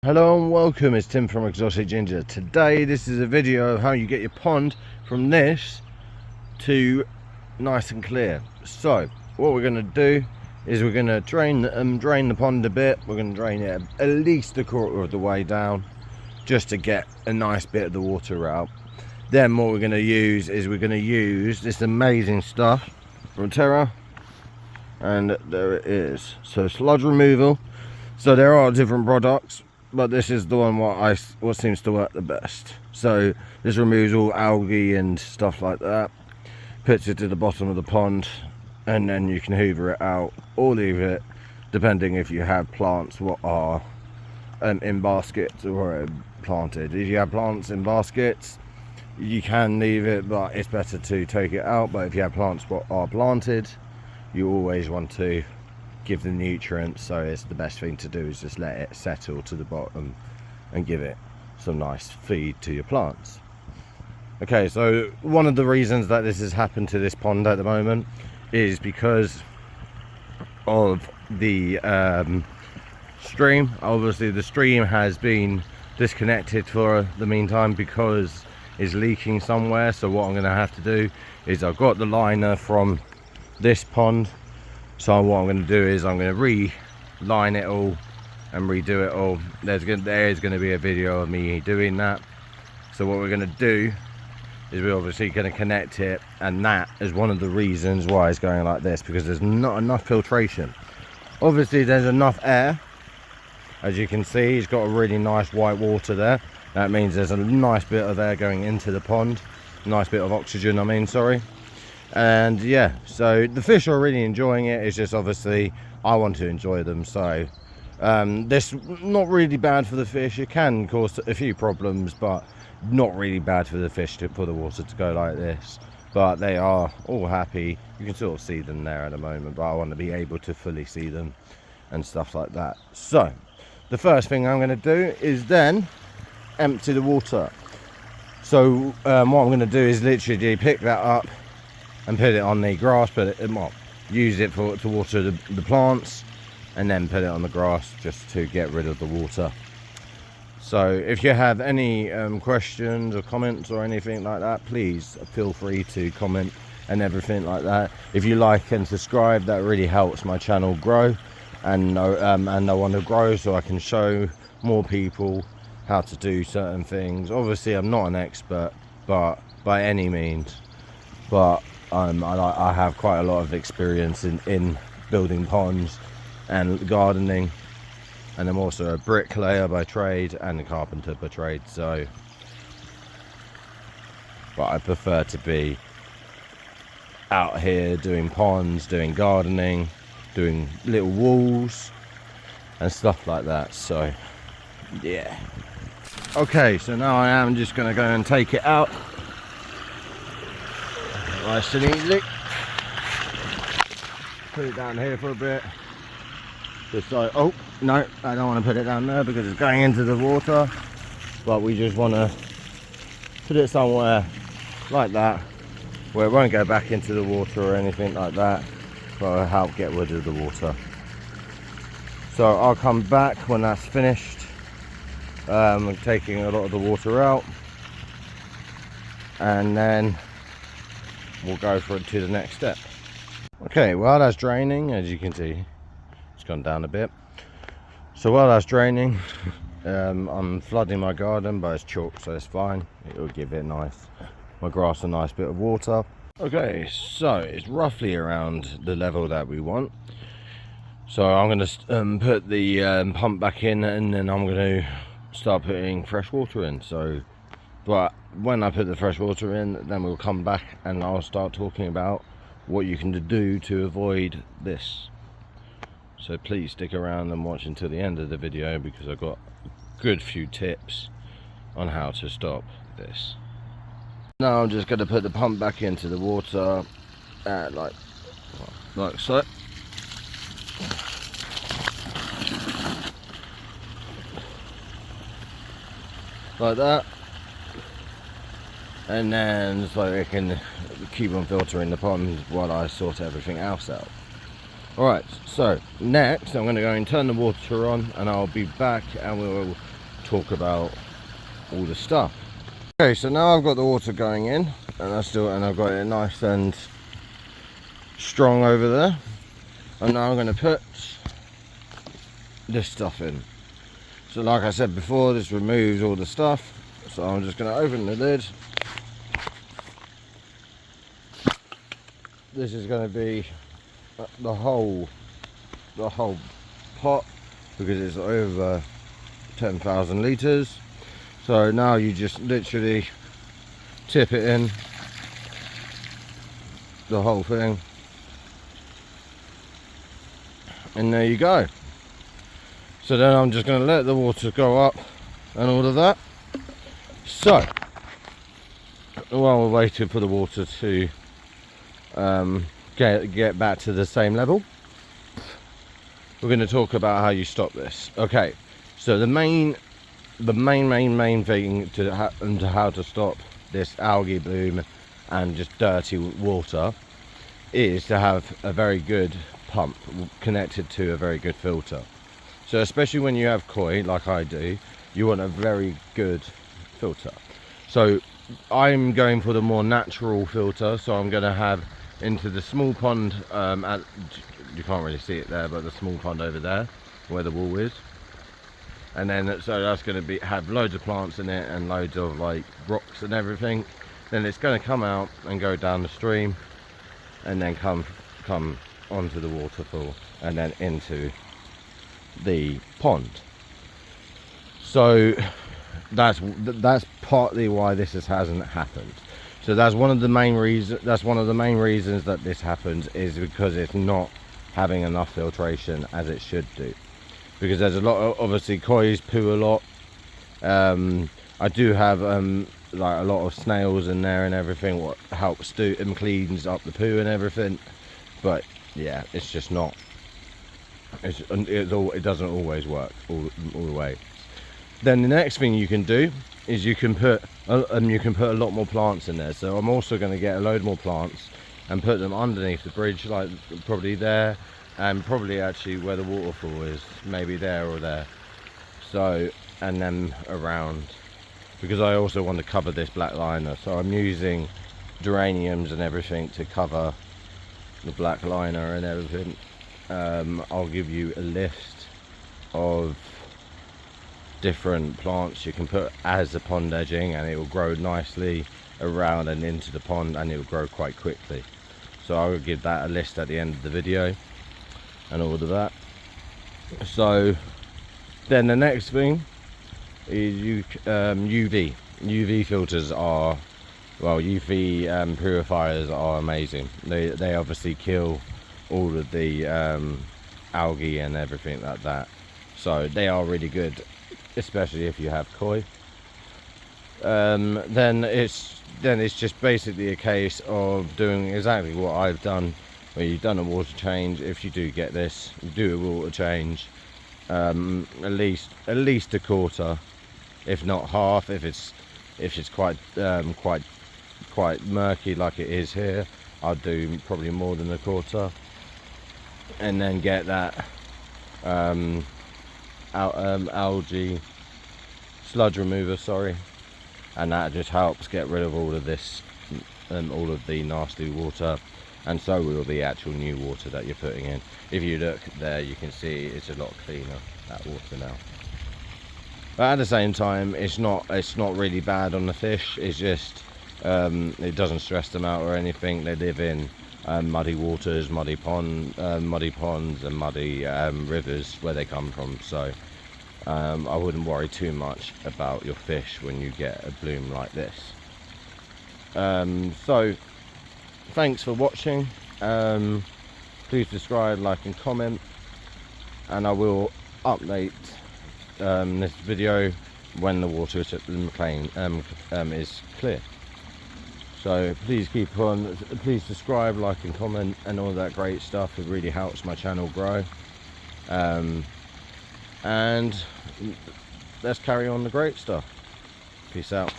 Hello and welcome, it's Tim from Exotic Ginger. Today this is a video of how you get your pond from this to nice and clear. So what we're going to do is we're going to drain the pond a bit. We're going to drain it at least a quarter of the way down just to get a nice bit of the water out. Then what we're going to use is we're going to use this amazing stuff from Terra, and there it is. So sludge removal. So there are different products, but this is the one what seems to work the best. So this removes all algae and stuff like that, puts it to the bottom of the pond, and then you can hoover it out or leave it, depending if you have plants what are in baskets or planted. If you have plants in baskets, you can leave it, but it's better to take it out. But if you have plants what are planted, you always want to give the nutrients, so it's the best thing to do is just let it settle to the bottom and give it some nice feed to your plants. Okay, so one of the reasons that this has happened to this pond at the moment is because of the stream. Obviously the stream has been disconnected for the meantime because it's leaking somewhere. So what I'm going to have to do is I've got the liner from this pond. So what I'm going to do is I'm going to re-line it all and redo it all. There is going to be a video of me doing that. So what we're going to do is we're obviously going to connect it, and that is one of the reasons why it's going like this, because there's not enough filtration. Obviously there's enough air, as you can see. It's got a really nice white water there. That means there's a nice bit of air going into the pond, nice bit of oxygen, I mean, sorry. And yeah, so the fish are really enjoying it. It's just obviously I want to enjoy them, so this not really bad for the fish. It can cause a few problems, but not really bad for the fish for the water to go like this. But they are all happy. You can sort of see them there at the moment, but I want to be able to fully see them and stuff like that. So the first thing I'm going to do is then empty the water. So what I'm going to do is literally pick that up and put it on the grass, use it to water the plants, and then put it on the grass just to get rid of the water. So if you have any questions or comments or anything like that, please feel free to comment and everything like that. If you like and subscribe, that really helps my channel grow, and I want to grow so I can show more people how to do certain things. Obviously I'm not an expert, but by any means, but I have quite a lot of experience in building ponds and gardening, and I'm also a bricklayer by trade and a carpenter by trade. So, but I prefer to be out here doing ponds, doing gardening, doing little walls and stuff like that. So yeah. Okay, so now I am just going to go and take it out nice and easily. Put it down here for a bit. Just like, oh no, I don't want to put it down there because it's going into the water, but we just want to put it somewhere like that where it won't go back into the water or anything like that, but it'll help get rid of the water. So I'll come back when that's finished, taking a lot of the water out, and then we'll go to the next step. Okay, while that's draining, as you can see, it's gone down a bit. So while that's draining, I'm flooding my garden, but it's chalk, so it's fine. It will give it my grass a nice bit of water. Okay, so it's roughly around the level that we want. So I'm going to put the pump back in, and then I'm going to start putting fresh water in. So, but when I put the fresh water in, then we'll come back and I'll start talking about what you can do to avoid this. So please stick around and watch until the end of the video, because I've got a good few tips on how to stop this. Now I'm just going to put the pump back into the water like so. Like that. And then so it can keep on filtering the pond while I sort everything else out. Alright, so next I'm going to go and turn the water on, and I'll be back and we'll talk about all the stuff. Okay, so now I've got the water going in, and I've got it nice and strong over there. And now I'm going to put this stuff in. So like I said before, this removes all the stuff. So I'm just going to open the lid. This is going to be the whole pot, because it's over 10,000 litres. So now you just literally tip it in, the whole thing, and there you go. So then I'm just going to let the water go up and all of that. So while we're waiting for the water to get back to the same level, we're going to talk about how you stop this. Okay, so the main thing to how to stop this algae bloom and just dirty water is to have a very good pump connected to a very good filter. So especially when you have koi, like I do, you want a very good filter. So I'm going for the more natural filter, so I'm going to have into the small pond, you can't really see it there, but the small pond over there where the wall is. And then so that's going to have loads of plants in it and loads of like rocks and everything. Then it's going to come out and go down the stream, and then come onto the waterfall and then into the pond. So that's partly why this hasn't happened. So that's one of the main reasons. That's one of the main reasons that this happens, is because it's not having enough filtration as it should do. Because there's a lot of, obviously koi's poo a lot. I do have like a lot of snails in there and everything, what helps do and cleans up the poo and everything. But yeah, it's just not. It doesn't always work all the way. Then the next thing you can do is you can put a lot more plants in there. So I'm also going to get a load more plants and put them underneath the bridge, like probably there, and probably actually where the waterfall is, maybe there or there. So, and then around, because I also want to cover this black liner, so I'm using geraniums and everything to cover the black liner and everything. I'll give you a list of different plants you can put as a pond edging, and it will grow nicely around and into the pond, and it will grow quite quickly. So I'll give that a list at the end of the video and all of that. So then the next thing is UV filters are, well, UV purifiers are amazing. They obviously kill all of the algae and everything like that, so they are really good, especially if you have koi. Then it's just basically a case of doing exactly what I've done, where you've done a water change. If you do get this, you do a water change, at least a quarter, if not half. If it's quite murky like it is here, I'll do probably more than a quarter, and then get that algae sludge remover, sorry, and that just helps get rid of all of this, all of the nasty water, and so will the actual new water that you're putting in. If you look there, you can see it's a lot cleaner, that water now. But at the same time, it's not really bad on the fish. It's just it doesn't stress them out or anything. They live in muddy waters, muddy ponds and muddy rivers where they come from. So I wouldn't worry too much about your fish when you get a bloom like this. So thanks for watching. Please subscribe, like and comment, and I will update this video when the water is clear. So please keep on, please subscribe, like and comment and all that great stuff. It really helps my channel grow. And let's carry on the great stuff. Peace out.